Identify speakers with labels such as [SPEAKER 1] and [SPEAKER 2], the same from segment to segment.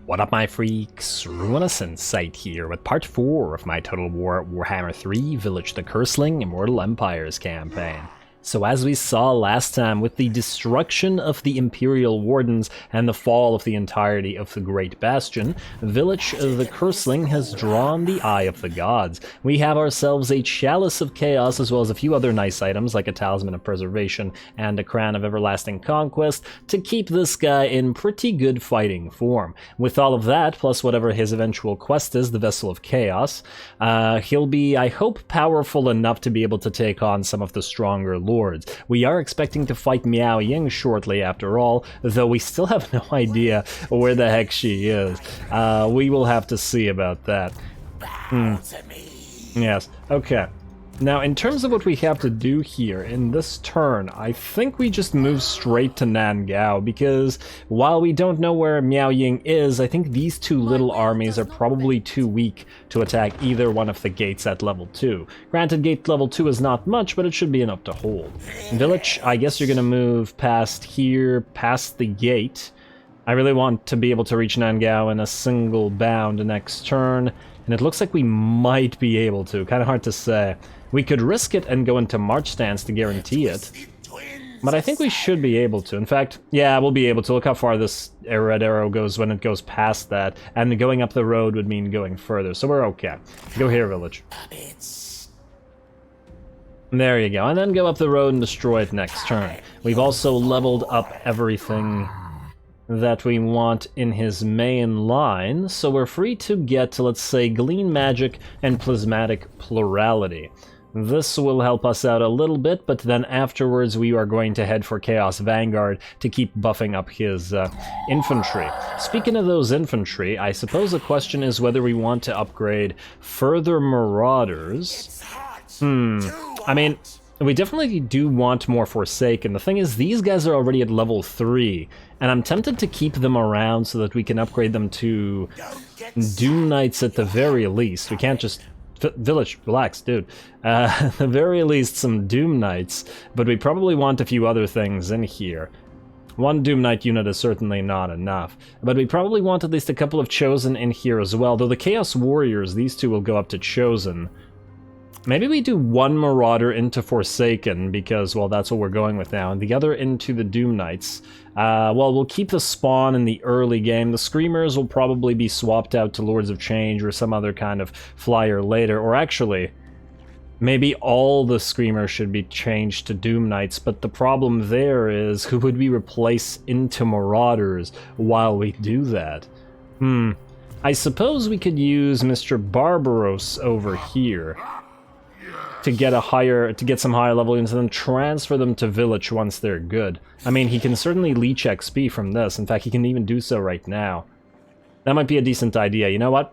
[SPEAKER 1] What up, my freaks? RuinusInsight here with part 4 of my Total Warhammer 3 Vilitch the Curseling Immortal Empires campaign. So as we saw last time, with the destruction of the Imperial Wardens and the fall of the entirety of the Great Bastion, Vilitch the Curseling has drawn the Eye of the Gods. We have ourselves a Chalice of Chaos as well as a few other nice items like a Talisman of Preservation and a Crown of Everlasting Conquest to keep this guy in pretty good fighting form. With all of that, plus whatever his eventual quest is, the Vessel of Chaos, he'll be, I hope, powerful enough to be able to take on some of the stronger lords. We are expecting to fight Miao Ying shortly after all, though we still have no idea where the heck she is. We will have to see about that. Yes, okay. Now, in terms of what we have to do here in this turn, I think we just move straight to Nangao, because while we don't know where Miao Ying is, I think these two little armies are probably too weak to attack either one of the gates at level 2. Granted, gate level 2 is not much, but it should be enough to hold. Vilitch, I guess you're gonna move past here, past the gate. I really want to be able to reach Nangao in a single bound next turn, and it looks like we might be able to. Kind of hard to say. We could risk it and go into March stance to guarantee it, but I think we should be able to. In fact, yeah, we'll be able to. Look how far this red arrow goes when it goes past that, and going up the road would mean going further, so we're okay. Go here, Vilitch. There you go, and then go up the road and destroy it next turn. We've also leveled up everything that we want in his main line, so we're free to get to, let's say, Glean Magic and Plasmatic Plurality. This will help us out a little bit, but then afterwards we are going to head for Chaos Vanguard to keep buffing up his infantry. Speaking of those infantry, I suppose the question is whether we want to upgrade further Marauders. I mean, we definitely do want more Forsaken. The thing is, these guys are already at level 3, and I'm tempted to keep them around so that we can upgrade them to Doom Knights at the very least. We can't just... Vilitch, relax, dude. At the very least, some Doom Knights, but we probably want a few other things in here. One Doom Knight unit is certainly not enough, but we probably want at least a couple of Chosen in here as well, though the Chaos Warriors, these two will go up to Chosen. Maybe we do one Marauder into Forsaken, because, well, that's what we're going with now, and the other into the Doom Knights. Well, we'll keep the Spawn in the early game. The Screamers will probably be swapped out to Lords of Change or some other kind of flyer later, or actually, maybe all the Screamers should be changed to Doom Knights, but the problem there is, who would we replace into Marauders while we do that? I suppose we could use Mr. Barbaros over here to get some higher level units and then transfer them to Vilitch once they're good. I mean, he can certainly leech XP from this. In fact, he can even do so right now. That might be a decent idea. You know what?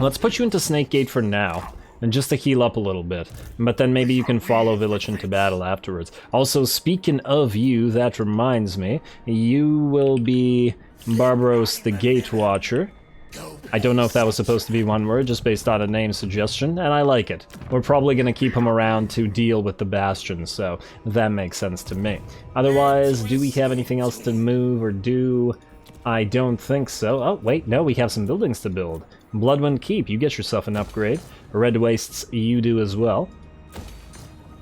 [SPEAKER 1] Let's put you into Snake Gate for now, and just to heal up a little bit. But then maybe you can follow Vilitch into battle afterwards. Also, speaking of you, that reminds me, you will be Barbaros the Gate Watcher. I don't know if that was supposed to be one word, just based on a name suggestion, and I like it. We're probably going to keep him around to deal with the Bastion, so that makes sense to me. Otherwise, do we have anything else to move or do? I don't think so. Oh, wait, no, we have some buildings to build. Bloodwind Keep, you get yourself an upgrade. Red Wastes, you do as well.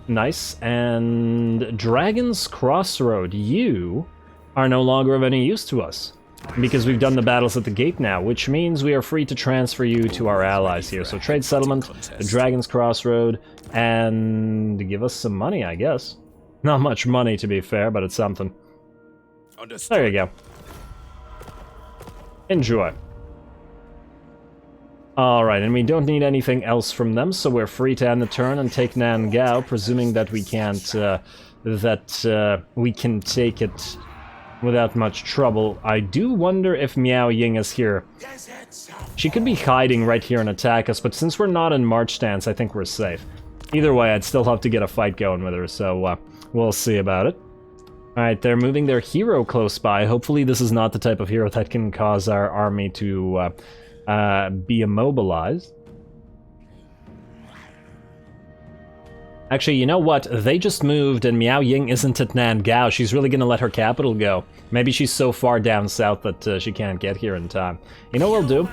[SPEAKER 1] Nice. And Dragon's Crossroad, you are no longer of any use to us, because we've done the battles at the gate now, which means we are free to transfer you to our allies here. So Trade Settlement, the Dragon's Crossroad, and give us some money, I guess. Not much money, to be fair, but it's something. There you go. Enjoy. Alright, and we don't need anything else from them, so we're free to end the turn and take Nangao, presuming that we can't, we can take it without much trouble. I do wonder if Miao Ying is here. She could be hiding right here and attack us, but since we're not in March stance, I think we're safe. Either way, I'd still have to get a fight going with her, so we'll see about it. Alright, they're moving their hero close by. Hopefully this is not the type of hero that can cause our army to be immobilized. Actually, you know what? They just moved and Miao Ying isn't at Nangao. She's really gonna let her capital go. Maybe she's so far down south that she can't get here in time. You know what we'll do?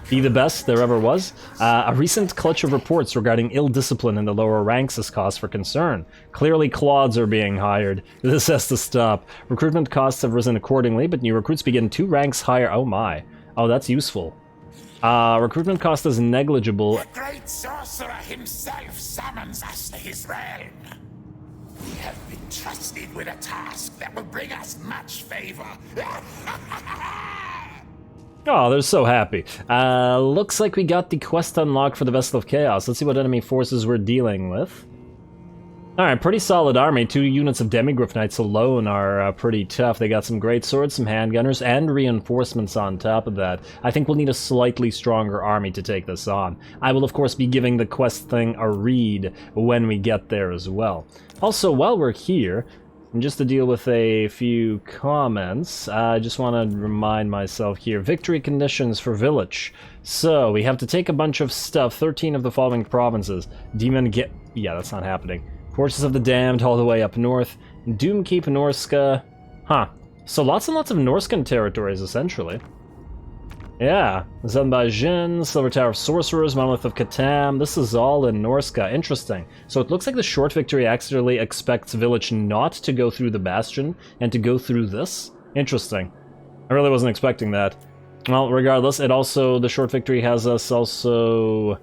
[SPEAKER 1] Be the best there ever was. A recent clutch of reports regarding ill discipline in the lower ranks is cause for concern. Clearly clods are being hired. This has to stop. Recruitment costs have risen accordingly, but new recruits begin 2 ranks higher. Oh my. Oh, that's useful. Recruitment cost is negligible.
[SPEAKER 2] The great sorcerer himself summons us to his realm. We have been trusted with a task that will bring us much favor.
[SPEAKER 1] Oh, they're so happy. Looks like we got the quest unlocked for the Vessel of Chaos. Let's see what enemy forces we're dealing with. Alright, pretty solid army. 2 units of Demigryph Knights alone are pretty tough. They got some great swords, some handgunners, and reinforcements on top of that. I think we'll need a slightly stronger army to take this on. I will, of course, be giving the quest thing a read when we get there as well. Also, while we're here, and just to deal with a few comments, I just want to remind myself here. Victory conditions for Vilitch. So, we have to take a bunch of stuff. 13 of the following provinces. Yeah, that's not happening. Forces of the Damned all the way up north. Doomkeep Norska. Huh. So lots and lots of Norscan territories, essentially. Yeah. Zanbajin, Silver Tower of Sorcerers, Monolith of Catan. This is all in Norska. Interesting. So it looks like the short victory actually expects Vilitch not to go through the Bastion and to go through this. Interesting. I really wasn't expecting that. Well, regardless, the short victory has us also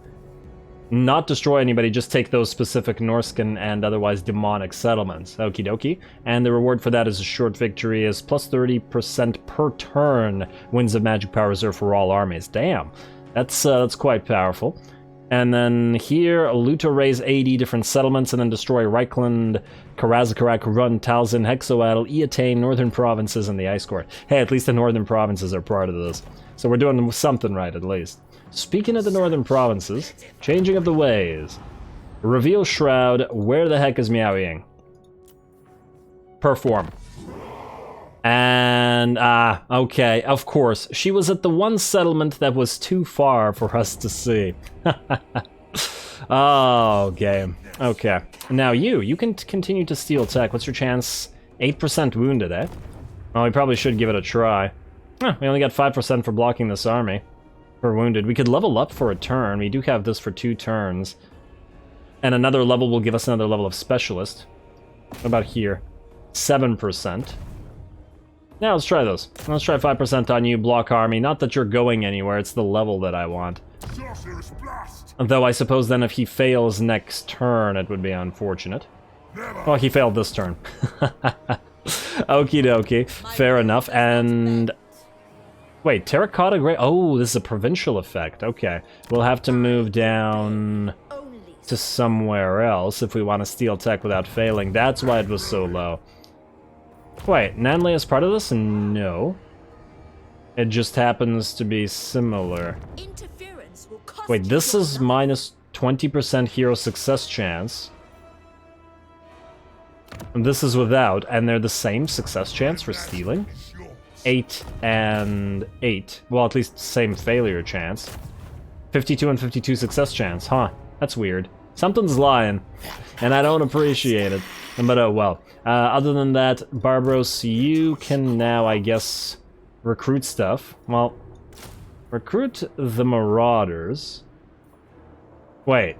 [SPEAKER 1] not destroy anybody, just take those specific Norscan and otherwise demonic settlements. Okie dokie. And the reward for that is a short victory is plus 30% per turn, Winds of Magic Power Reserve for all armies. Damn. That's quite powerful. And then here, Luta raise 80 different settlements and then destroy Reichland, Karazakarak, Run, Talzin, Hexoatl, Eatane, Northern Provinces, and the Ice Court. Hey, at least the Northern Provinces are part of this. So we're doing something right, at least. Speaking of the Northern Provinces, changing of the ways. Reveal Shroud, where the heck is Miao Ying? Perform. And, okay, of course. She was at the one settlement that was too far for us to see. Oh, game. Okay. Now you can continue to steal tech. What's your chance? 8% wounded, eh? Well, we probably should give it a try. Huh, we only got 5% for blocking this army. For wounded. We could level up for a turn. We do have this for 2 turns. And another level will give us another level of Specialist. What about here? 7%. Now let's try those. Let's try 5% on you, block army. Not that you're going anywhere, it's the level that I want. Though I suppose then if he fails next turn, it would be unfortunate. Well, he failed this turn. Okie dokie. Fair enough. And wait, Terracotta Grey? Oh, this is a provincial effect. Okay. We'll have to move down to somewhere else if we want to steal tech without failing. That's why it was so low. Wait, Nanley is part of this? No. It just happens to be similar. Wait, this is minus 20% hero success chance. And this is without, and they're the same success chance for stealing? 8 and 8. Well, at least same failure chance. 52 and 52 success chance, huh? That's weird. Something's lying, and I don't appreciate it. But oh well. Other than that, Barbaros, you can now, I guess, recruit stuff. Well, recruit the Marauders. Wait.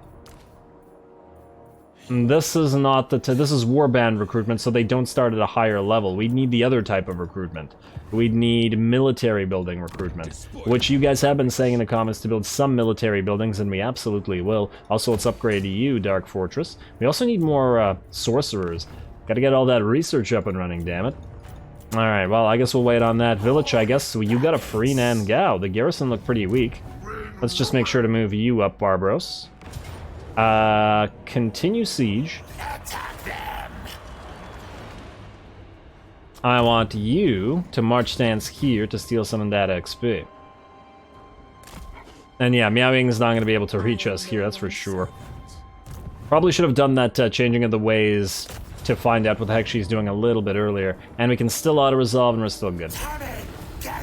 [SPEAKER 1] This is not the... this is Warband recruitment, so they don't start at a higher level. We need the other type of recruitment. We'd need military building recruitment, which you guys have been saying in the comments to build some military buildings, and we absolutely will. Also, let's upgrade you, Dark Fortress. We also need more sorcerers. Gotta get all that research up and running, damn it. Alright, well, I guess we'll wait on that. Vilitch, I guess you got a free Nan Gao. The garrison looked pretty weak. Let's just make sure to move you up, Barbaros. Continue siege. I want you to march stance here to steal some of that XP. And yeah, Miao Ying is not going to be able to reach us here, that's for sure. Probably should have done that changing of the ways to find out what the heck she's doing a little bit earlier. And we can still auto-resolve and we're still good.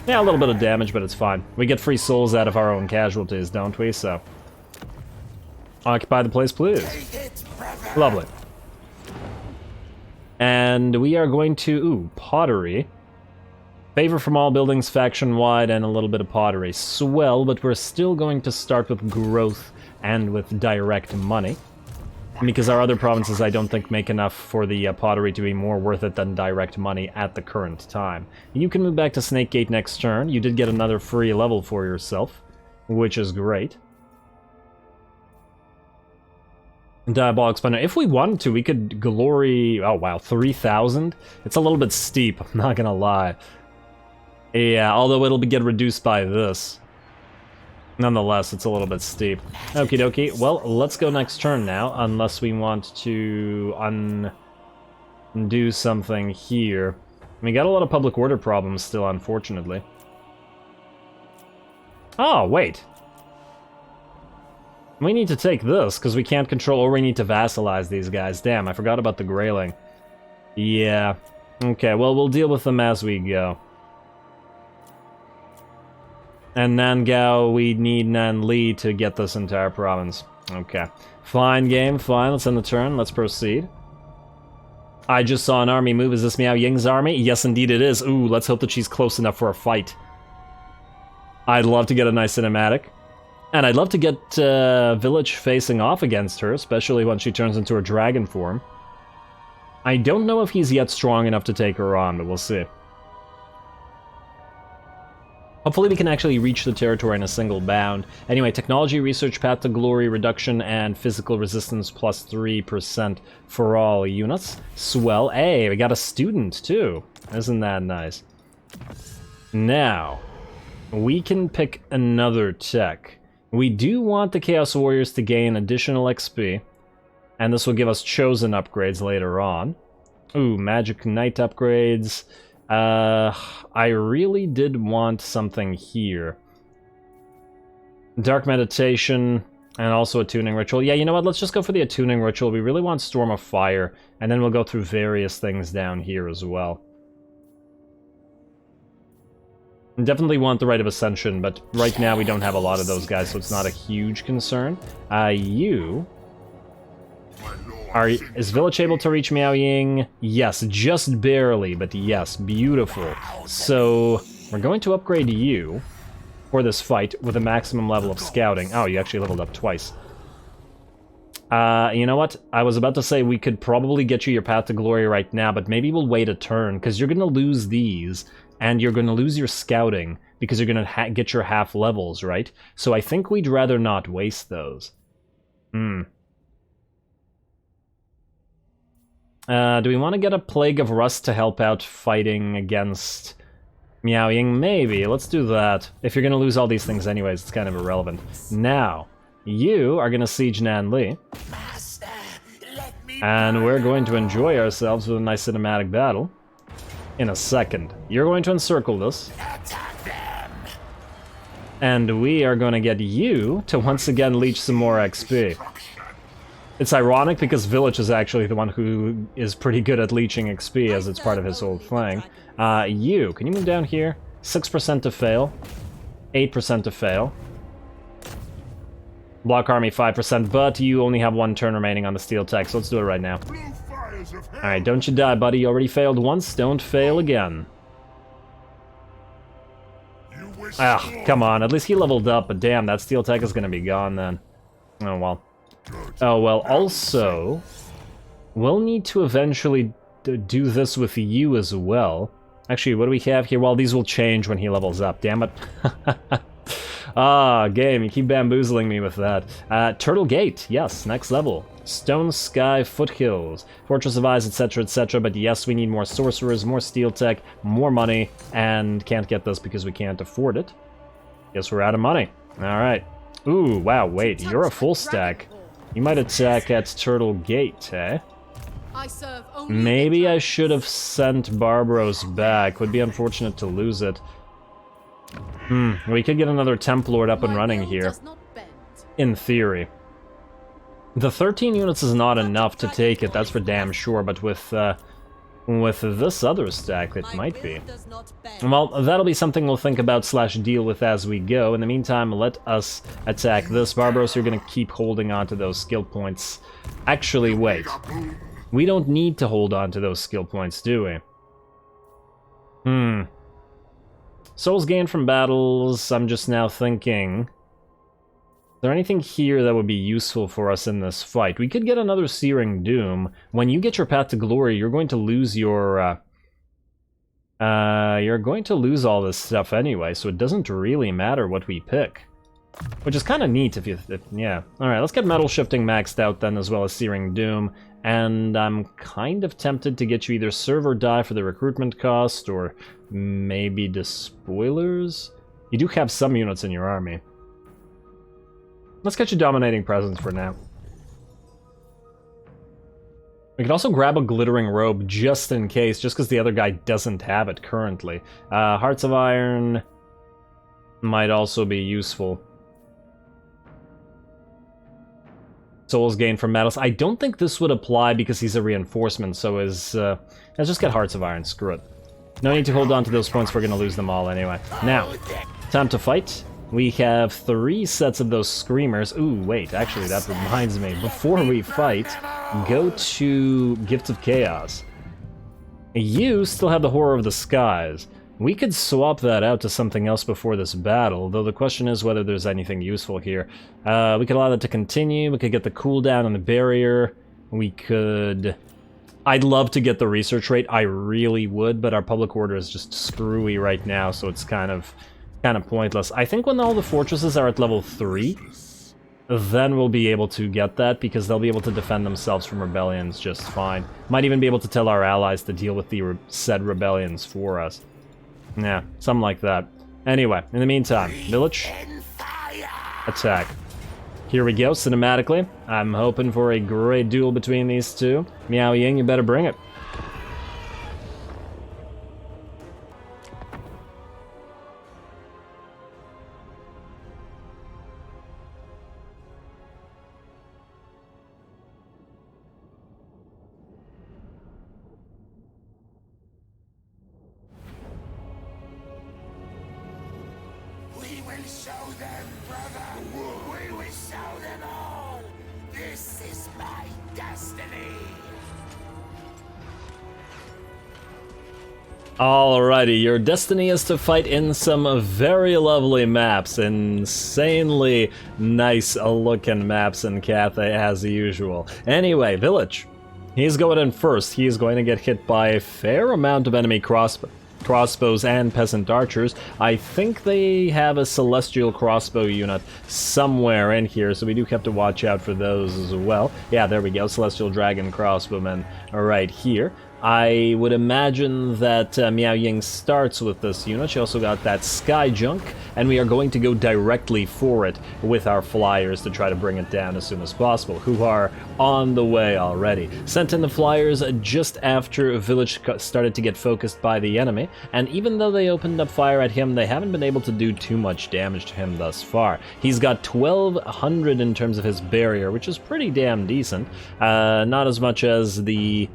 [SPEAKER 1] Yeah, a little bit of damage, but it's fine. We get free souls out of our own casualties, don't we? So, occupy the place, please. Lovely. And we are going to... ooh, pottery. Favor from all buildings faction-wide and a little bit of pottery. Swell, but we're still going to start with growth and with direct money. Because our other provinces I don't think make enough for the pottery to be more worth it than direct money at the current time. You can move back to Snakegate next turn. You did get another free level for yourself, which is great. Diabolic Splendor. If we wanted to, we could glory... Oh, wow, 3,000? It's a little bit steep, I'm not gonna lie. Yeah, although it'll get reduced by this. Nonetheless, it's a little bit steep. Okie dokie. Well, let's go next turn now, unless we want to undo something here. We got a lot of public order problems still, unfortunately. Oh, wait. We need to take this, because we can't control, or we need to vassalize these guys. Damn, I forgot about the Grayling. Yeah. Okay, well, we'll deal with them as we go. And Nangao, we need Nanli to get this entire province. Okay. Fine game, fine. Let's end the turn. Let's proceed. I just saw an army move. Is this Miao Ying's army? Yes, indeed it is. Ooh, let's hope that she's close enough for a fight. I'd love to get a nice cinematic. And I'd love to get Vilitch facing off against her, especially when she turns into her dragon form. I don't know if he's yet strong enough to take her on, but we'll see. Hopefully we can actually reach the territory in a single bound. Anyway, technology, research, path to glory, reduction, and physical resistance plus 3% for all units. Swell. Hey, we got a student too. Isn't that nice? Now, we can pick another tech. We do want the Chaos Warriors to gain additional XP, and this will give us chosen upgrades later on. Ooh, Magic Knight upgrades. I really did want something here. Dark Meditation, and also Attuning Ritual. Yeah, you know what? Let's just go for the Attuning Ritual. We really want Storm of Fire, and then we'll go through various things down here as well. Definitely want the Rite of Ascension, but right now we don't have a lot of those guys, so it's not a huge concern. Is Vilitch able to reach Miao Ying? Yes, just barely, but yes, beautiful. So, we're going to upgrade you for this fight with a maximum level of scouting. Oh, you actually leveled up twice. You know what? I was about to say we could probably get you your Path to Glory right now, but maybe we'll wait a turn, because you're going to lose these, and you're going to lose your scouting, because you're going to get your half levels, right? So I think we'd rather not waste those. Do we want to get a Plague of Rust to help out fighting against Miao Ying? Maybe. Let's do that. If you're going to lose all these things anyways, it's kind of irrelevant. Now, you are going to siege Nanli. And we're going to enjoy ourselves with a nice cinematic battle in a second. You're going to encircle this. And we are going to get you to once again leech some more XP. It's ironic because Vilitch is actually the one who is pretty good at leeching XP as it's part of his whole thing. Can you move down here? 6% to fail. 8% to fail. Block army 5%, but you only have one turn remaining on the steel tech, so let's do it right now. Alright, don't you die, buddy. You already failed once, don't fail again. Ah, come on. At least he leveled up, but damn, that steel tech is gonna be gone then. Oh well. Oh, well, also, we'll need to eventually do this with you as well. Actually, what do we have here? Well, these will change when he levels up, damn it. Ah, game, you keep bamboozling me with that. Turtle Gate, yes, next level. Stone Sky Foothills, Fortress of Eyes, etc., etc., but yes, we need more sorcerers, more steel tech, more money, and can't get this because we can't afford it. Guess we're out of money. Alright. Ooh, wow, wait, you're a full stack. You might attack at Turtle Gate, eh? Maybe I should have sent Barbaros back. Would be unfortunate to lose it. We could get another Temp Lord up and running here. In theory. The 13 units is not enough to take it, that's for damn sure, but with this other stack, it might be. Well, that'll be something we'll think about / deal with as we go. In the meantime, let us attack this. Barbaros, you're going to keep holding on to those skill points. Actually, wait. We don't need to hold on to those skill points, do we? Souls gained from battles, I'm just now thinking... Is there anything here that would be useful for us in this fight? We could get another Searing Doom. When you get your Path to Glory, you're going to lose your... you're going to lose all this stuff anyway, so it doesn't really matter what we pick. Which is kind of neat if you... yeah. Alright, let's get Metal Shifting maxed out then, as well as Searing Doom. And I'm kind of tempted to get you either Serve or Die for the recruitment cost, or maybe Despoilers? You do have some units in your army. Let's get you Dominating Presence for now. We could also grab a Glittering Robe just in case, just because the other guy doesn't have it currently. Hearts of Iron might also be useful. Souls gained from metals. I don't think this would apply because he's a reinforcement, so let's just get Hearts of Iron, screw it. No need to hold on to those points, we're going to lose them all anyway. Now, time to fight. We have 3 sets of those Screamers. Ooh, wait, actually that reminds me. Before we fight, go to Gifts of Chaos. You still have the Horror of the Skies. We could swap that out to something else before this battle, though the question is whether there's anything useful here. We could allow that to continue, we could get the cooldown on the barrier, we could... I'd love to get the research rate, I really would, but our public order is just screwy right now, so it's kind of pointless. I think when all the fortresses are at level 3, then we'll be able to get that, because they'll be able to defend themselves from rebellions just fine. Might even be able to tell our allies to deal with the said rebellions for us. Yeah, something like that. Anyway, in the meantime, Vilitch, attack. Here we go, cinematically. I'm hoping for a great duel between these two. Miao Ying, you better bring it.
[SPEAKER 2] We will show them, brother! We will show them all! This is my destiny!
[SPEAKER 1] Alrighty, your destiny is to fight in some very lovely maps, insanely nice looking maps in Cathay as usual. Anyway, Vilitch, he's going in first. He's going to get hit by a fair amount of enemy crossbows and peasant archers. I think they have a celestial crossbow unit somewhere in here, so we do have to watch out for those as well. Yeah, there we go, celestial dragon crossbowmen right here. I would imagine that Miao Ying starts with this unit. She also got that sky junk, and we are going to go directly for it with our flyers to try to bring it down as soon as possible, who are on the way already. Sent in the flyers just after Vilitch started to get focused by the enemy, and even though they opened up fire at him, they haven't been able to do too much damage to him thus far. He's got 1200 in terms of his barrier, which is pretty damn decent. Not as much as the...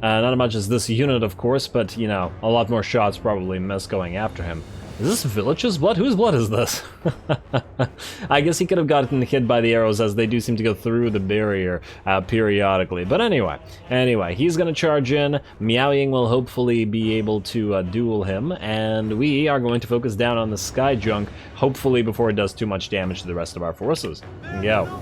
[SPEAKER 1] not as much as this unit, of course, but, you know, a lot more shots probably miss going after him. Is this Vilitch's blood? Whose blood is this? I guess he could have gotten hit by the arrows, as they do seem to go through the barrier periodically. But anyway, he's going to charge in. Miao Ying will hopefully be able to duel him, and we are going to focus down on the sky junk, hopefully before it does too much damage to the rest of our forces. Go.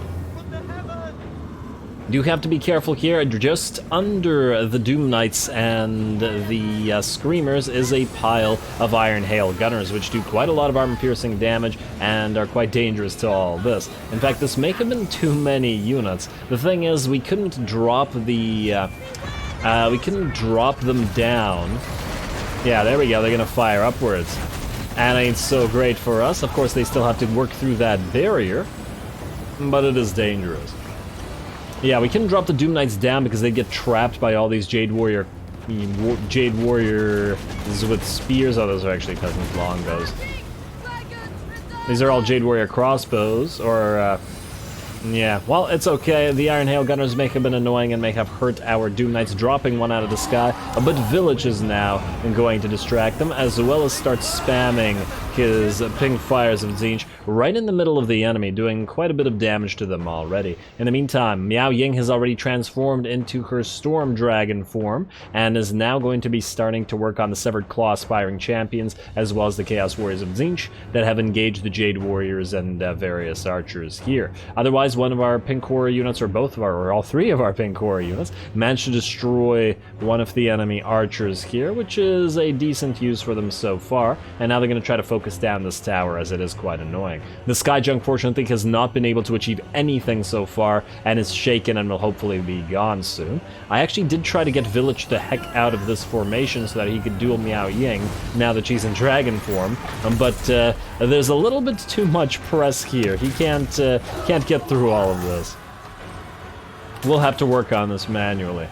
[SPEAKER 1] Do have to be careful here. Just under the Doom Knights and the Screamers is a pile of Iron Hail Gunners, which do quite a lot of armor-piercing damage and are quite dangerous to all this. In fact, this may have been too many units. The thing is, we couldn't drop the... we couldn't drop them down. Yeah, there we go. They're gonna fire upwards. And ain't so great for us. Of course, they still have to work through that barrier, but it is dangerous. Yeah, we couldn't drop the Doom Knights down because they get trapped by all these Jade Warriors with spears. Oh, those are actually peasant longbows. These are all Jade Warrior crossbows, or, yeah, well, it's okay. The Iron Hail Gunners may have been annoying and may have hurt our Doom Knights, dropping one out of the sky, but Vilitch is now going to distract them, as well as start spamming his pink fires of Tzeentch right in the middle of the enemy, doing quite a bit of damage to them already. In the meantime, Miao Ying has already transformed into her Storm Dragon form, and is now going to be starting to work on the Severed Claw Aspiring Champions, as well as the Chaos Warriors of Tzeentch that have engaged the Jade Warriors and various archers here. Otherwise, one of our pink horror units, or both of our, or all three of our pink horror units, managed to destroy one of the enemy archers here, which is a decent use for them so far, and now they're going to try to focus down this tower as it is quite annoying. The Skyjunk, fortunately, has not been able to achieve anything so far, and is shaken and will hopefully be gone soon. I actually did try to get Vilitch the heck out of this formation so that he could duel Miao Ying, now that she's in dragon form, but there's a little bit too much press here. He can't get through all of this. We'll have to work on this manually.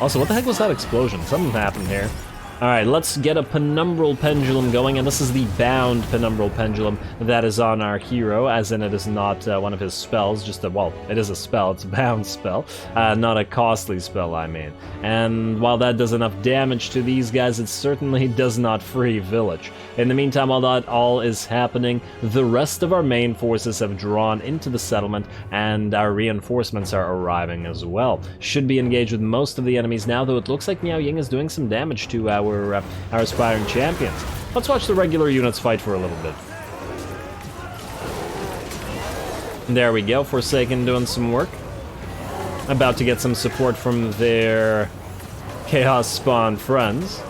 [SPEAKER 1] Also, what the heck was that explosion? Something happened here. Alright, let's get a Penumbral Pendulum going, and this is the bound Penumbral Pendulum that is on our hero, as in it is not one of his spells, just a, well, it is a spell, it's a bound spell, not a costly spell, I mean. And while that does enough damage to these guys, it certainly does not free Vilitch. In the meantime, while that all is happening, the rest of our main forces have drawn into the settlement, and our reinforcements are arriving as well. Should be engaged with most of the enemies now, though it looks like Miao Ying is doing some damage to our aspiring champions. Let's watch the regular units fight for a little bit. There we go, Forsaken doing some work. About to get some support from their Chaos Spawn friends.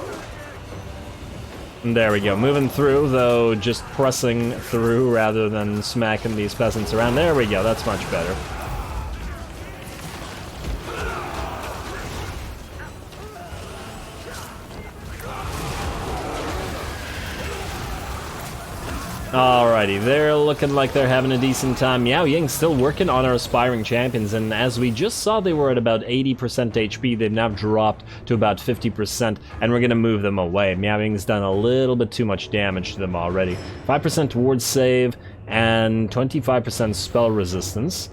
[SPEAKER 1] And there we go, moving through, though just pressing through rather than smacking these peasants around. There we go, that's much better. Alrighty, they're looking like they're having a decent time. Miao Ying still working on our aspiring champions, and as we just saw, they were at about 80% HP. They've now dropped to about 50%, and we're going to move them away. Miao Ying's done a little bit too much damage to them already. 5% ward save, and 25% spell resistance.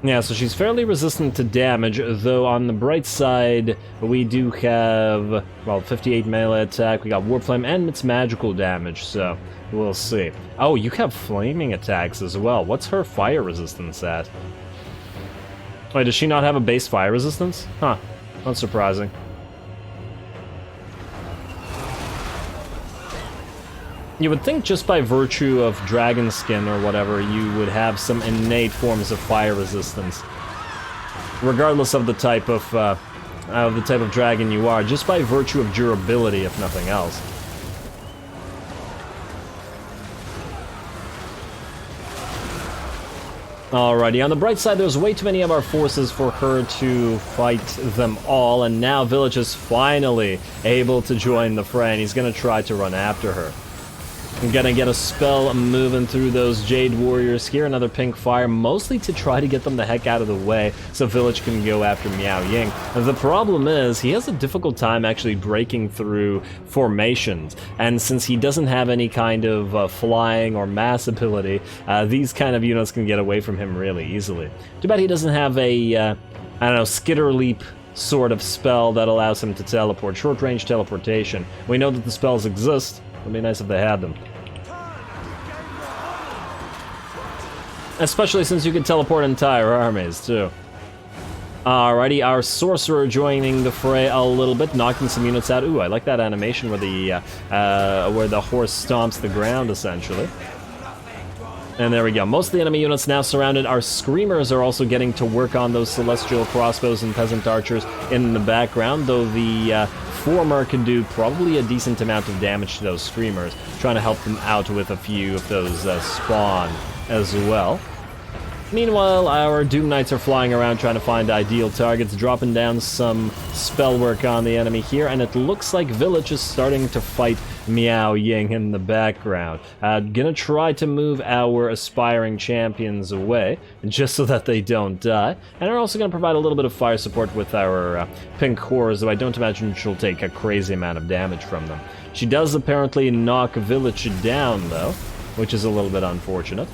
[SPEAKER 1] Yeah, so she's fairly resistant to damage, though on the bright side, we do have, well, 58 melee attack, we got Warflame, and it's magical damage, so we'll see. Oh, you have flaming attacks as well. What's her fire resistance at? Wait, does she not have a base fire resistance? Huh, not surprising. You would think just by virtue of dragon skin or whatever, you would have some innate forms of fire resistance, regardless of the type of dragon you are, just by virtue of durability, if nothing else. Alrighty, on the bright side, there's way too many of our forces for her to fight them all, and now Vilitch is finally able to join the fray, and he's gonna try to run after her. I'm gonna get a spell moving through those Jade Warriors here, another pink fire, mostly to try to get them the heck out of the way so Vilitch can go after Miao Ying. The problem is, he has a difficult time actually breaking through formations, and since he doesn't have any kind of flying or mass ability, these kind of units can get away from him really easily. Too bad he doesn't have a, I don't know, skitter leap sort of spell that allows him to teleport, short-range teleportation. We know that the spells exist. It'd be nice if they had them. Especially since you can teleport entire armies, too. Alrighty, our Sorcerer joining the fray a little bit, knocking some units out. Ooh, I like that animation where the horse stomps the ground, essentially. And there we go. Most of the enemy units now surrounded. Our Screamers are also getting to work on those Celestial Crossbows and Peasant Archers in the background, though the former can do probably a decent amount of damage to those Screamers, trying to help them out with a few of those spawn as well. Meanwhile, our Doom Knights are flying around trying to find ideal targets, dropping down some spell work on the enemy here, and it looks like Vilitch is starting to fight Miao Ying in the background. Gonna try to move our aspiring champions away, just so that they don't die, and we're also gonna provide a little bit of fire support with our pink horrors, though I don't imagine she'll take a crazy amount of damage from them. She does apparently knock Vilitch down, though, which is a little bit unfortunate.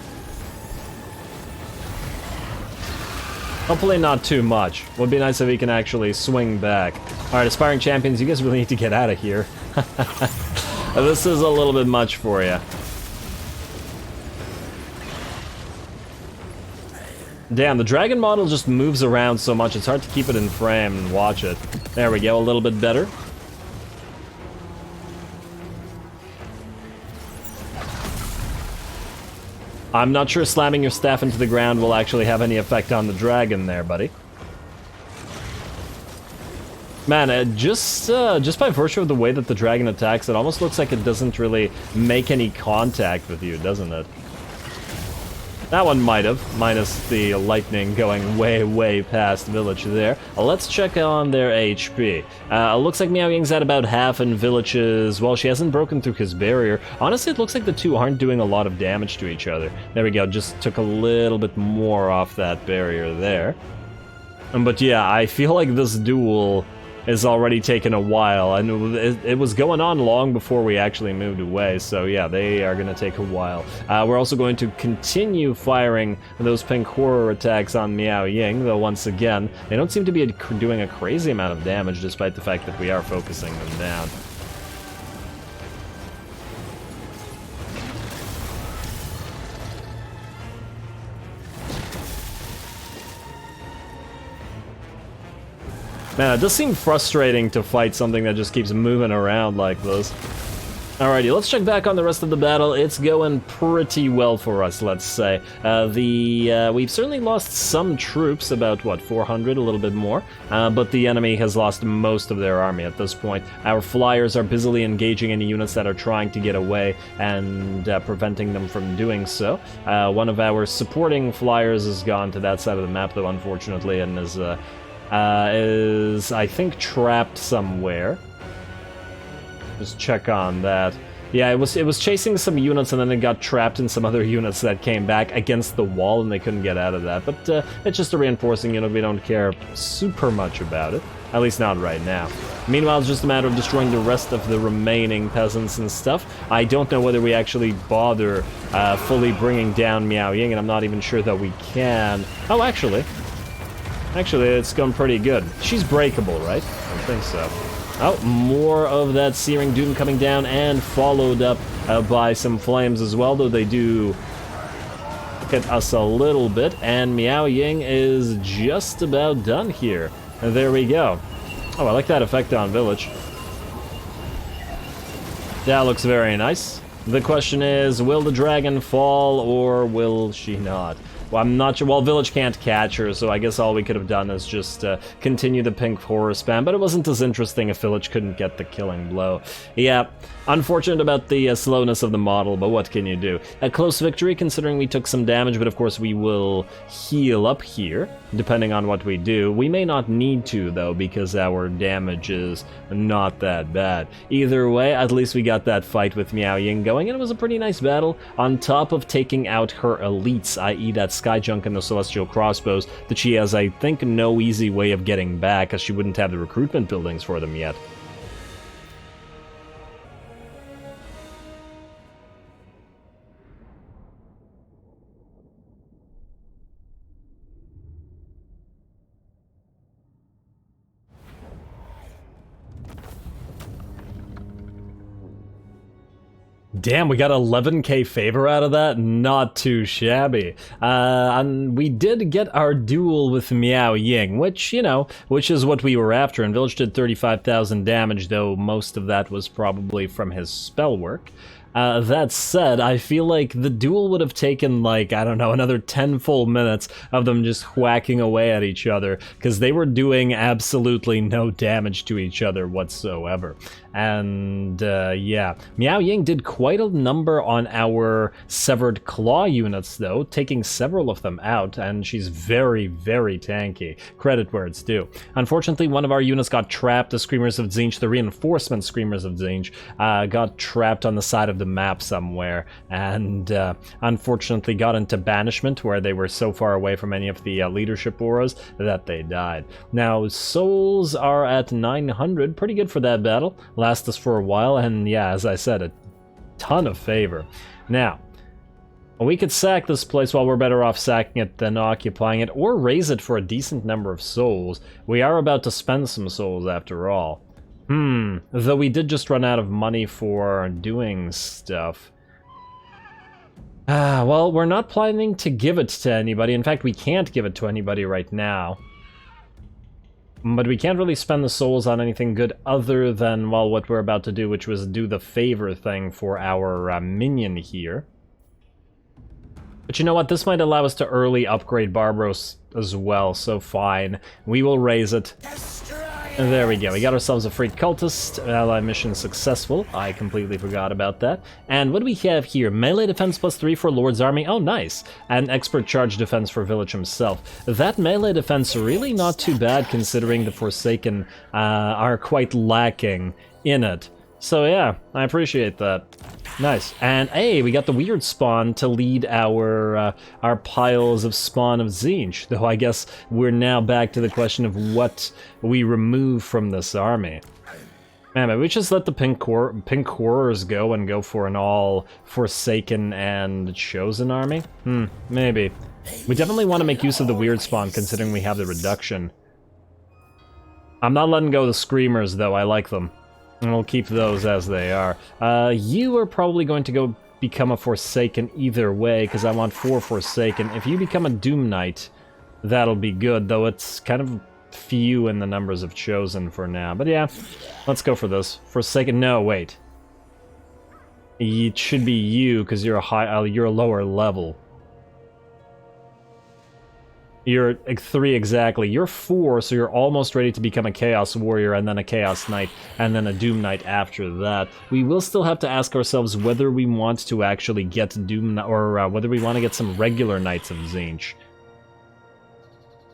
[SPEAKER 1] Hopefully not too much. Would be nice if he can actually swing back. Alright, aspiring champions, you guys really need to get out of here. This is a little bit much for you. Damn, the dragon model just moves around so much, it's hard to keep it in frame and watch it. There we go, a little bit better. I'm not sure slamming your staff into the ground will actually have any effect on the dragon there, buddy. Man, just by virtue of the way that the dragon attacks, it almost looks like it doesn't really make any contact with you, doesn't it? That one might have, minus the lightning going way, way past Vilitch there. Let's check on their HP. Looks like Miao Ying's at about half, and Vilitch's, well, she hasn't broken through his barrier. Honestly, it looks like the two aren't doing a lot of damage to each other. There we go, just took a little bit more off that barrier there. But yeah, I feel like this duel is already taken a while, and it was going on long before we actually moved away, so yeah, they are going to take a while. We're also going to continue firing those pink horror attacks on Miao Ying, though once again, they don't seem to be doing a crazy amount of damage, despite the fact that we are focusing them down. Man, it does seem frustrating to fight something that just keeps moving around like this. Alrighty, let's check back on the rest of the battle. It's going pretty well for us, let's say. We've certainly lost some troops, about, what, 400, a little bit more, but the enemy has lost most of their army at this point. Our flyers are busily engaging any units that are trying to get away and preventing them from doing so. One of our supporting flyers has gone to that side of the map, though, unfortunately, and is, I think, trapped somewhere. Just check on that. Yeah, it was chasing some units, and then it got trapped in some other units that came back against the wall, and they couldn't get out of that. But it's just a reinforcing unit. We don't care super much about it. At least not right now. Meanwhile, it's just a matter of destroying the rest of the remaining peasants and stuff. I don't know whether we actually bother fully bringing down Miao Ying, and I'm not even sure that we can. Oh, actually, it's gone pretty good. She's breakable, right? I don't think so. Oh, more of that Searing Doom coming down, and followed up by some flames as well, though they do hit us a little bit, and Miao Ying is just about done here. And there we go. Oh, I like that effect on Vilitch. That looks very nice. The question is, will the dragon fall, or will she not? Well, I'm not sure. Well, Vilitch can't catch her, so I guess all we could have done is just continue the pink horror spam, but it wasn't as interesting if Vilitch couldn't get the killing blow. Yeah, unfortunate about the slowness of the model, but what can you do? A close victory, considering we took some damage, but of course we will heal up here, depending on what we do. We may not need to, though, because our damage is not that bad. Either way, at least we got that fight with Miao Ying going, and it was a pretty nice battle. On top of taking out her elites, i.e. that Sky Junk and the Celestial Crossbows, that she has, I think, no easy way of getting back, as she wouldn't have the recruitment buildings for them yet. Damn, we got 11k favor out of that? Not too shabby. And we did get our duel with Miao Ying, which, you know, which is what we were after, and Vilitch did 35,000 damage, though most of that was probably from his spell work. That said, I feel like the duel would have taken, like, I don't know, another 10 full minutes of them just whacking away at each other, because they were doing absolutely no damage to each other whatsoever. And, yeah, Miao Ying did quite a number on our Severed Claw units, though, taking several of them out, and she's very, very tanky. Credit where it's due. Unfortunately, one of our units got trapped, the Screamers of Tzeentch, the reinforcement Screamers of Tzeentch, got trapped on the side of the map somewhere, and unfortunately got into banishment, where they were so far away from any of the leadership auras that they died. Now, souls are at 900, pretty good for that battle. Last us for a while, and yeah, as I said, a ton of favor. Now, we could sack this place while we're better off sacking it than occupying it, or raise it for a decent number of souls. We are about to spend some souls after all. Though we did just run out of money for doing stuff. Well, we're not planning to give it to anybody. In fact, we can't give it to anybody right now. But we can't really spend the souls on anything good other than, well, what we're about to do, which was do the favor thing for our minion here. But you know what? This might allow us to early upgrade Barbaros as well, so fine. We will raise it. And there we go. We got ourselves a free cultist. Ally mission successful. I completely forgot about that. And what do we have here? Melee defense +3 for Lord's Army. Oh, nice. And expert charge defense for Vilitch himself. That melee defense really not too bad considering the Forsaken are quite lacking in it. So yeah, I appreciate that. Nice. And hey, we got the weird spawn to lead our piles of spawn of Tzeentch, though I guess we're now back to the question of what we remove from this army. Man, maybe we just let the pink horrors go and go for an all Forsaken and Chosen army? Maybe. We definitely want to make use of the weird spawn considering we have the reduction. I'm not letting go of the Screamers though, I like them. And we'll keep those as they are. You are probably going to go become a Forsaken either way, because I want 4 Forsaken. If you become a Doom Knight, that'll be good, though it's kind of few in the numbers of Chosen for now. But yeah, let's go for this. Forsaken, no, wait. It should be you, because you're a lower level. You're 3 exactly. You're 4, so you're almost ready to become a Chaos Warrior, and then a Chaos Knight, and then a Doom Knight after that. We will still have to ask ourselves whether we want to actually get Doom, or whether we want to get some regular Knights of Tzeentch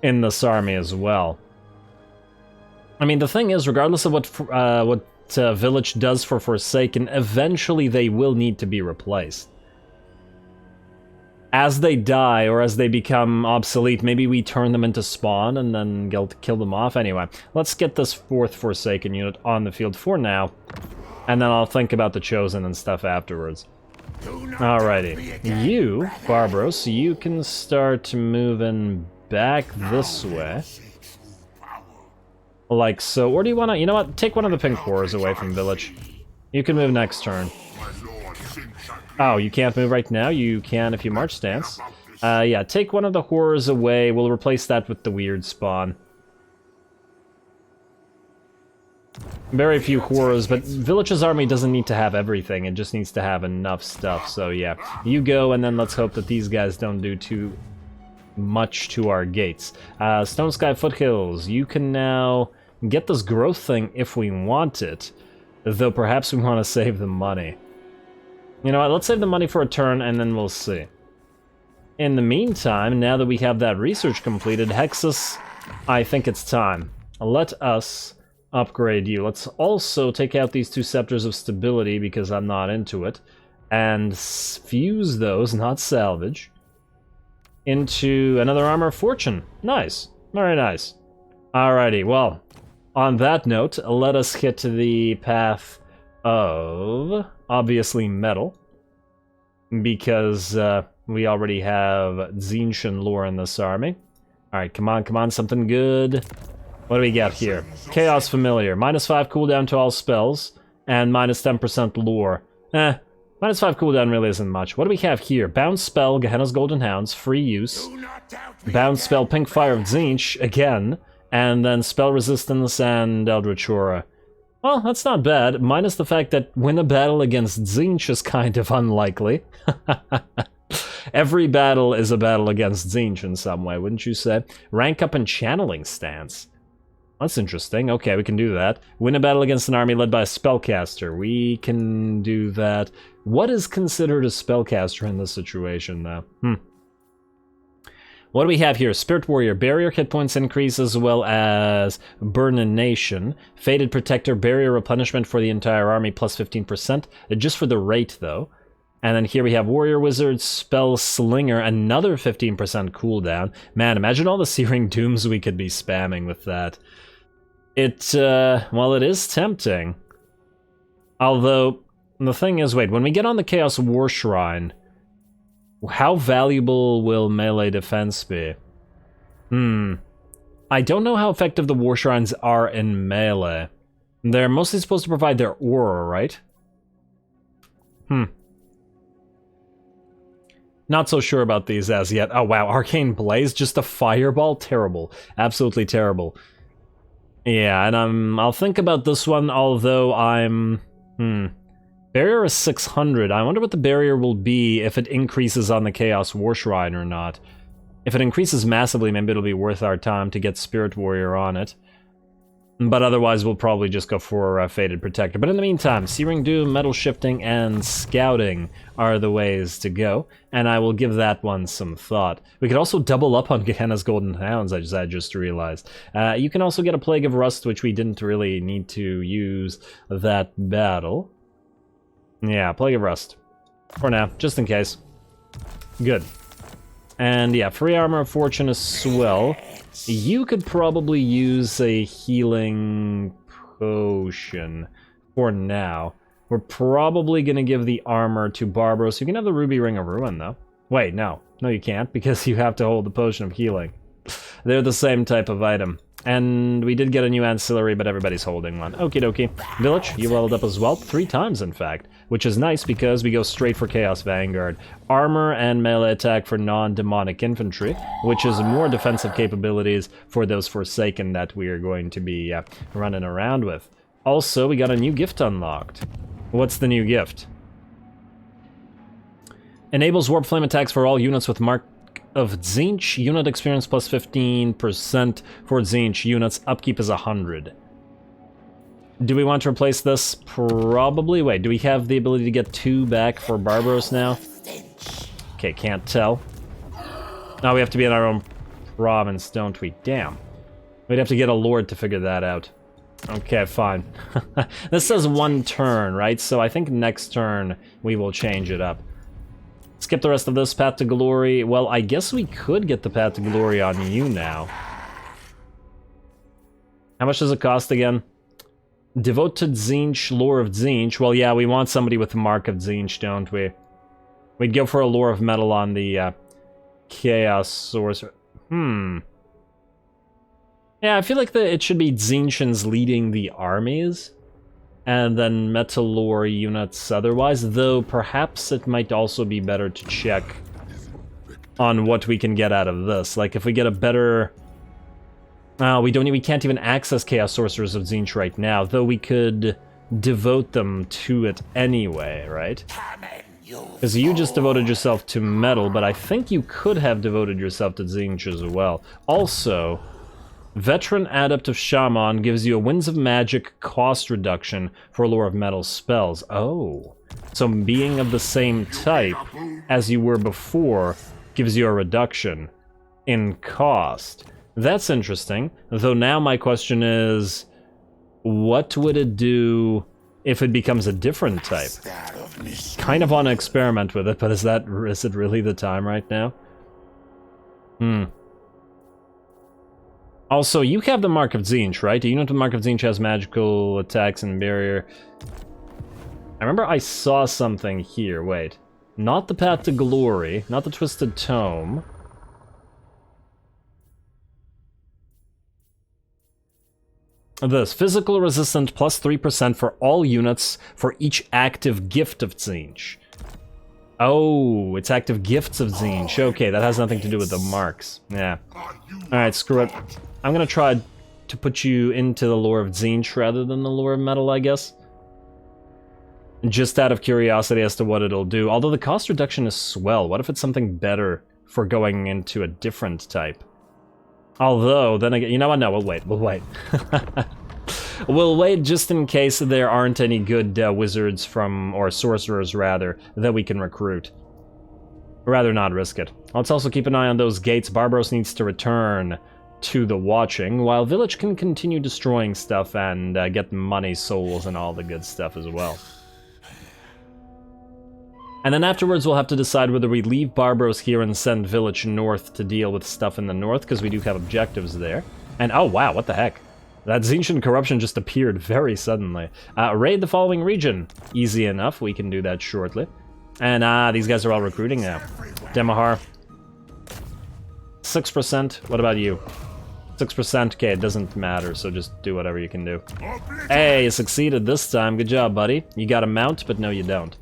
[SPEAKER 1] in this army as well. I mean, the thing is, regardless of what Vilitch does for Forsaken, eventually they will need to be replaced. As they die, or as they become obsolete, maybe we turn them into spawn and then kill them off. Anyway, let's get this 4th Forsaken unit on the field for now, and then I'll think about the Chosen and stuff afterwards. Alrighty. You, Barbaros, you can start moving back this way. Like so. Or do you want to... You know what? Take one of the pink horrors away from Vilitch. You can move next turn. Oh, you can't move right now? You can if you march stance. Yeah, take one of the horrors away. We'll replace that with the weird spawn. Very few horrors, but Vilitch's army doesn't need to have everything. It just needs to have enough stuff. So yeah, you go, and then let's hope that these guys don't do too much to our gates. Stone Sky Foothills, you can now get this growth thing if we want it, though perhaps we want to save the money. You know what, let's save the money for a turn, and then we'll see. In the meantime, now that we have that research completed, Hexus, I think it's time. Let us upgrade you. Let's also take out these 2 Scepters of Stability, because I'm not into it, and fuse those, not salvage, into another Armor of Fortune. Nice. Very nice. Alrighty, well, on that note, let us hit the path of... obviously metal, because we already have Tzeentchian lore in this army. Alright, come on, something good. What do we got here? Chaos Familiar, -5 cooldown to all spells, and -10% lore. -5 cooldown really isn't much. What do we have here? Bounce Spell, Gehenna's Golden Hounds, free use. Bounce Spell, Pink Fire of Tzeentch, again, and then Spell Resistance and Eldritch Aura. Well, that's not bad, minus the fact that win a battle against Tzeentch is kind of unlikely. Every battle is a battle against Tzeentch in some way, wouldn't you say? Rank up in Channeling Stance. That's interesting. Okay, we can do that. Win a battle against an army led by a spellcaster. We can do that. What is considered a spellcaster in this situation, though? What do we have here? Spirit Warrior, barrier hit points increase as well as Burnination. Faded Protector, barrier replenishment for the entire army plus 15%, just for the rate though. And then here we have Warrior Wizard, Spell Slinger, another 15% cooldown. Man, imagine all the Searing Dooms we could be spamming with that. Well, it is tempting. Although, the thing is, wait, when we get on the Chaos War Shrine, how valuable will melee defense be? I don't know how effective the War Shrines are in melee. They're mostly supposed to provide their aura, right? Not so sure about these as yet. Oh wow, Arcane Blaze, just a fireball? Terrible. Absolutely terrible. Yeah, and I'll think about this one, although I'm... Barrier is 600. I wonder what the barrier will be if it increases on the Chaos War Shrine or not. If it increases massively, maybe it'll be worth our time to get Spirit Warrior on it. But otherwise, we'll probably just go for a Fated Protector. But in the meantime, Searing Doom, Metal Shifting, and Scouting are the ways to go, and I will give that one some thought. We could also double up on Gehenna's Golden Hounds, I just realized. You can also get a Plague of Rust, which we didn't really need to use that battle. Yeah, Plague of Rust. For now, just in case. Good. And yeah, free Armor of Fortune is swell. You could probably use a healing potion for now. We're probably going to give the armor to Barbaros. You can have the Ruby Ring of Ruin, though. Wait, no. No, you can't, because you have to hold the Potion of Healing. They're the same type of item. And we did get a new ancillary, but everybody's holding one. Okie dokie. Vilitch, you leveled up as well. 3 times, in fact. Which is nice because we go straight for Chaos Vanguard. Armor and melee attack for non-demonic infantry, which is more defensive capabilities for those Forsaken that we are going to be running around with. Also, we got a new gift unlocked. What's the new gift? Enables Warp Flame attacks for all units with Mark of Tzeentch. Unit experience plus 15% for Tzeentch units. Upkeep is 100. Do we want to replace this? Probably. Wait, do we have the ability to get 2 back for Barbaros now? Okay, can't tell. Now we have to be in our own province, don't we? Damn. We'd have to get a lord to figure that out. Okay, fine. This says 1 turn, right? So I think next turn we will change it up. Skip the rest of this. Path to Glory. Well, I guess we could get the Path to Glory on you now. How much does it cost again? Devote to Tzeentch, Lore of Tzeentch. Well, yeah, we want somebody with the Mark of Tzeentch, don't we? We'd go for a Lore of Metal on the Chaos Sorcerer. Yeah, I feel like it should be Tzeentchians leading the armies, and then Metal Lore units otherwise, though perhaps it might also be better to check on what we can get out of this. Like, if we get a better... we can't even access Chaos Sorcerers of Tzeentch right now, though we could devote them to it anyway, right? Because you just devoted yourself to Metal, but I think you could have devoted yourself to Tzeentch as well. Also, Veteran Adept of Shaman gives you a Winds of Magic cost reduction for Lore of Metal spells. Oh, so being of the same type as you were before gives you a reduction in cost. That's interesting, though now my question is, what would it do if it becomes a different type? Kind of want to experiment with it, but is it really the time right now? Also, you have the Mark of Tzeentch, right? Do you know the Mark of Tzeentch has magical attacks and barrier? I remember I saw something here, wait. Not the Path to Glory, not the Twisted Tome. This, physical resistant plus 3% for all units for each active gift of Tzeentch. Oh, it's active gifts of Tzeentch. Okay, that has nothing to do with the marks. Yeah. Alright, screw it. I'm gonna try to put you into the Lore of Tzeentch rather than the Lore of Metal, I guess. Just out of curiosity as to what it'll do. Although the cost reduction is swell, what if it's something better for going into a different type? Although, then again, you know what? No, we'll wait. We'll wait just in case there aren't any good wizards or sorcerers, rather, that we can recruit. Rather not risk it. Let's also keep an eye on those gates. Barbaros needs to return to the Watching, while Vilitch can continue destroying stuff and get money, souls, and all the good stuff as well. And then afterwards we'll have to decide whether we leave Barbaros here and send Vilitch north to deal with stuff in the north, because we do have objectives there. And oh wow, what the heck? That Tzeentchian corruption just appeared very suddenly. Raid the following region. Easy enough, we can do that shortly. And these guys are all recruiting now. Demahar. 6%, what about you? 6%, okay, it doesn't matter, so just do whatever you can do. Hey, you succeeded this time, good job, buddy. You got a mount, but no you don't.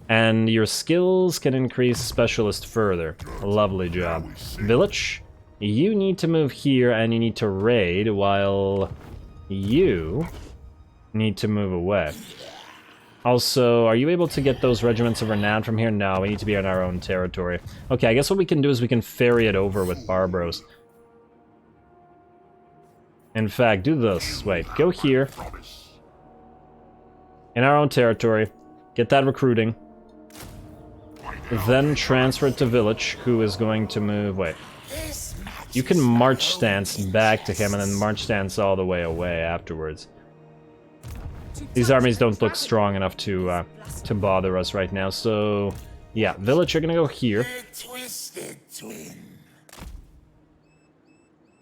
[SPEAKER 1] And your skills can increase specialist further. Lovely job. Vilitch, you need to move here and you need to raid while you need to move away. Also, are you able to get those regiments of renown from here? No, we need to be in our own territory. Okay, I guess what we can do is we can ferry it over with Barbros. In fact, do this. Wait, go here. In our own territory. Get that recruiting. Then transfer it to Vilitch, who is going to move... Wait. You can march stance back to him and then march stance all the way away afterwards. These armies don't look strong enough to bother us right now, so... Yeah, Vilitch, you're gonna go here.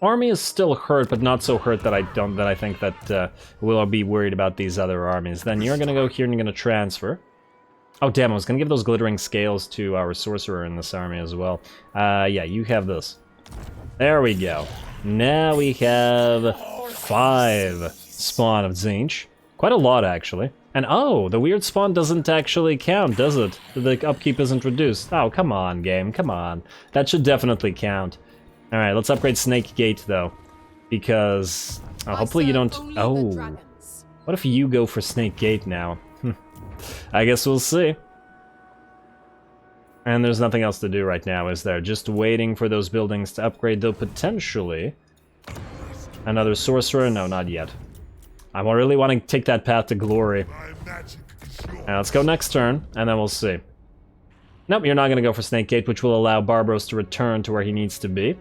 [SPEAKER 1] Army is still hurt, but not so hurt that I think that we'll be worried about these other armies. Then you're gonna go here and you're gonna transfer. Oh damn, I was gonna give those glittering scales to our sorcerer in this army as well. Yeah, you have this. There we go. Now we have 5 spawn of Tzeentch. Quite a lot, actually. And oh, the weird spawn doesn't actually count, does it? The upkeep isn't reduced. Oh, come on, game, come on. That should definitely count. Alright, let's upgrade Snake Gate, though. Because... Oh, hopefully you don't... Oh. What if you go for Snake Gate now? I guess we'll see. And there's nothing else to do right now, is there? Just waiting for those buildings to upgrade, though potentially... Another sorcerer? No, not yet. I really want to take that path to glory. Now, let's go next turn, and then we'll see. Nope, you're not going to go for Snake Gate, which will allow Barbros to return to where he needs to be.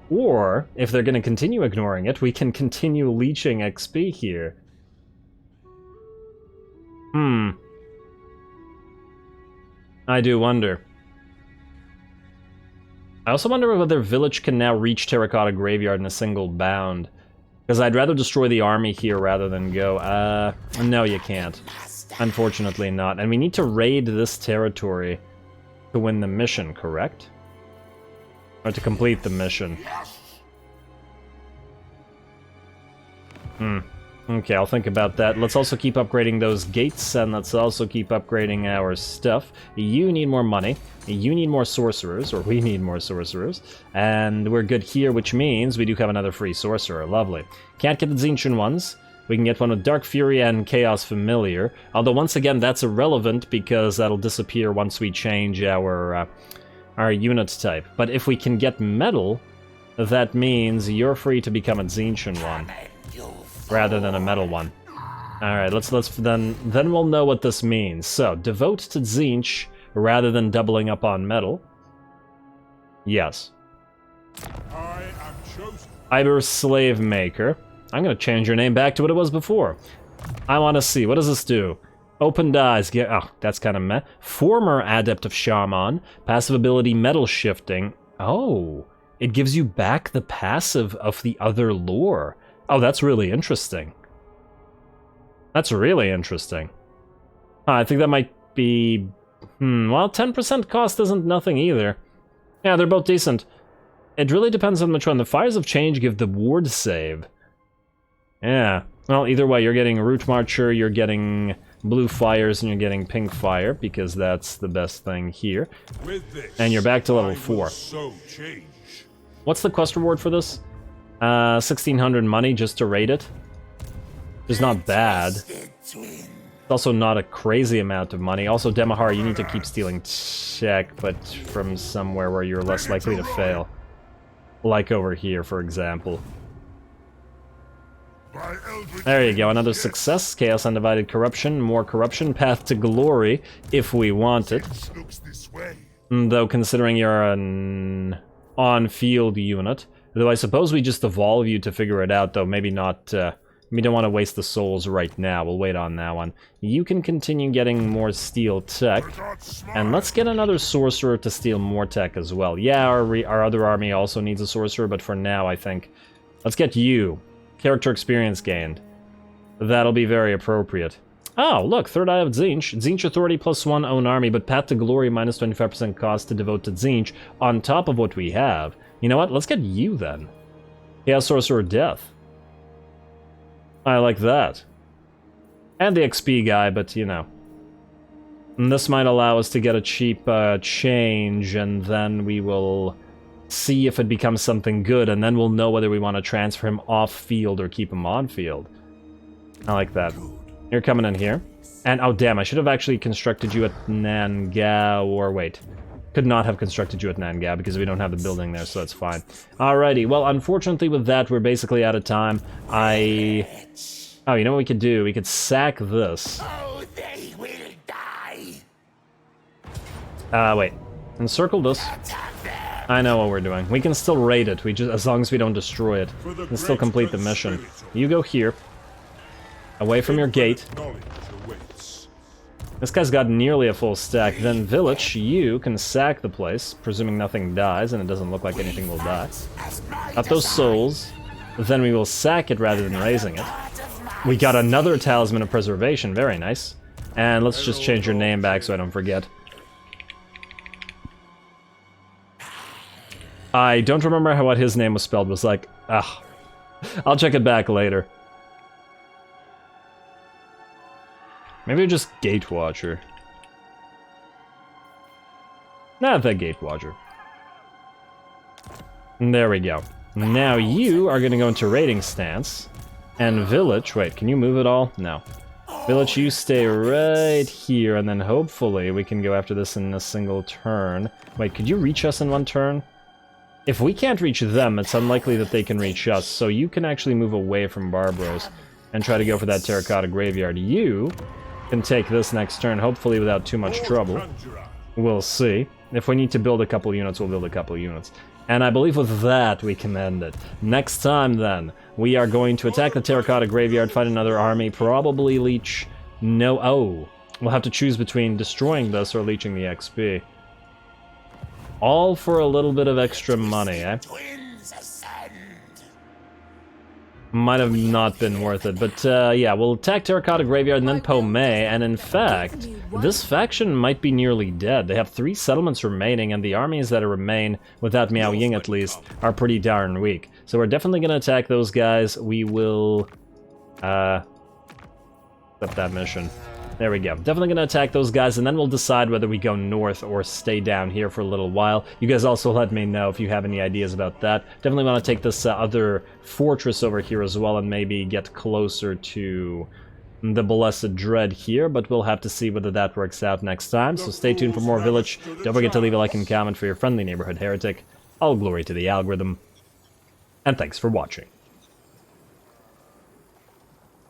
[SPEAKER 1] Or, if they're going to continue ignoring it, we can continue leeching XP here. I do wonder. I also wonder whether Vilitch can now reach Terracotta Graveyard in a single bound. Because I'd rather destroy the army here rather than go. No, you can't. Unfortunately not. And we need to raid this territory to win the mission, correct? Or to complete the mission. Okay, I'll think about that. Let's also keep upgrading those gates, and let's also keep upgrading our stuff. You need more money. You need more sorcerers, or we need more sorcerers. And we're good here, which means we do have another free sorcerer. Lovely. Can't get the Tzeentch ones. We can get one with Dark Fury and Chaos Familiar. Although, once again, that's irrelevant, because that'll disappear once we change our unit type. But if we can get Metal, that means you're free to become a Tzeentch one. Rather than a metal one. Alright, let's then we'll know what this means. So, devote to Tzeentch rather than doubling up on metal. Yes.
[SPEAKER 3] I am chosen.
[SPEAKER 1] Iber Slave Maker. I'm gonna change your name back to what it was before. I wanna see, what does this do? Opened eyes, oh, that's kinda meh. Former Adept of Shaman. Passive ability Metal Shifting. Oh, it gives you back the passive of the other lore. Oh, that's really interesting. That's really interesting. I think that might be... well, 10% cost isn't nothing either. Yeah, they're both decent. It really depends on which one. The Fires of Change give the ward save. Yeah. Well, either way, you're getting Root Marcher, you're getting Blue Fires, and you're getting Pink Fire, because that's the best thing here.
[SPEAKER 3] With this,
[SPEAKER 1] and you're back to level 4.
[SPEAKER 3] So change.
[SPEAKER 1] What's the quest reward for this? 1,600 money just to raid it. It's not bad. It's also not a crazy amount of money. Also, Demahar, you need to keep stealing check, but from somewhere where you're less likely to fail. Like over here, for example. There you go, another success. Chaos Undivided Corruption, more corruption, path to glory, if we want it. Though, considering you're an on-field unit. Though I suppose we just evolve you to figure it out, though maybe not, we don't want to waste the souls right now, we'll wait on that one. You can continue getting more steel tech, and let's get another sorcerer to steal more tech as well. Yeah, our other army also needs a sorcerer, but for now I think, let's get you. Character experience gained. That'll be very appropriate. Oh, look, Third Eye of Tzeentch. Tzeentch Authority +1 own army, but Path to Glory minus 25% cost to devote to Tzeentch on top of what we have. You know what? Let's get you then. Chaos Sorcerer Death. I like that. And the XP guy, but you know. And this might allow us to get a cheap change, and then we will see if it becomes something good, and then we'll know whether we want to transfer him off-field or keep him on-field. I like that. You're coming in here. And, oh damn, I should have actually constructed you at Nangao, or wait. Could not have constructed you at Nangao, because we don't have the building there, so that's fine. Alrighty, well, unfortunately with that, we're basically out of time. Oh, you know what we could do? We could sack this.
[SPEAKER 2] Oh, they will die.
[SPEAKER 1] Wait. Encircle this. I know what we're doing. We can still raid it, as long as we don't destroy it. We can still complete the mission. You go here. Away from your gate. This guy's got nearly a full stack. Then Vilitch, you can sack the place, presuming nothing dies, and it doesn't look like anything will die. Got those souls. Then we will sack it rather than raising it. We got another Talisman of Preservation, very nice. And let's just change your name back so I don't forget. I don't remember what his name was spelled. It was like, I'll check it back later. Maybe just Gate Watcher. Not the Gate Watcher. There we go. Now you are going to go into raiding stance. And Vilitch, wait, can you move at all? No. Vilitch, you stay right here, and then hopefully we can go after this in a single turn. Wait, could you reach us in one turn? If we can't reach them, it's unlikely that they can reach us, so you can actually move away from Barbaros and try to go for that Terracotta Graveyard. You can take this next turn, hopefully without too much trouble. We'll see. If we need to build a couple units, we'll build a couple units. And I believe with that, we can end it. Next time, then, we are going to attack the Terracotta Graveyard, fight another army, probably leech... No... Oh! We'll have to choose between destroying this or leeching the XP. All for a little bit of extra money, eh? Might have not been worth it, but yeah, we'll attack Terracotta Graveyard and then Pomei, and in fact, this faction might be nearly dead. They have 3 settlements remaining, and the armies that remain, without Miao Ying at least, are pretty darn weak. So we're definitely going to attack those guys. We will... accept that mission. There we go. Definitely going to attack those guys, and then we'll decide whether we go north or stay down here for a little while. You guys also let me know if you have any ideas about that. Definitely want to take this other fortress over here as well, and maybe get closer to the Blessed Dread here, but we'll have to see whether that works out next time. So stay tuned for more Vilitch. Don't forget to leave a like and comment for your friendly neighborhood heretic. All glory to the algorithm, and thanks for watching.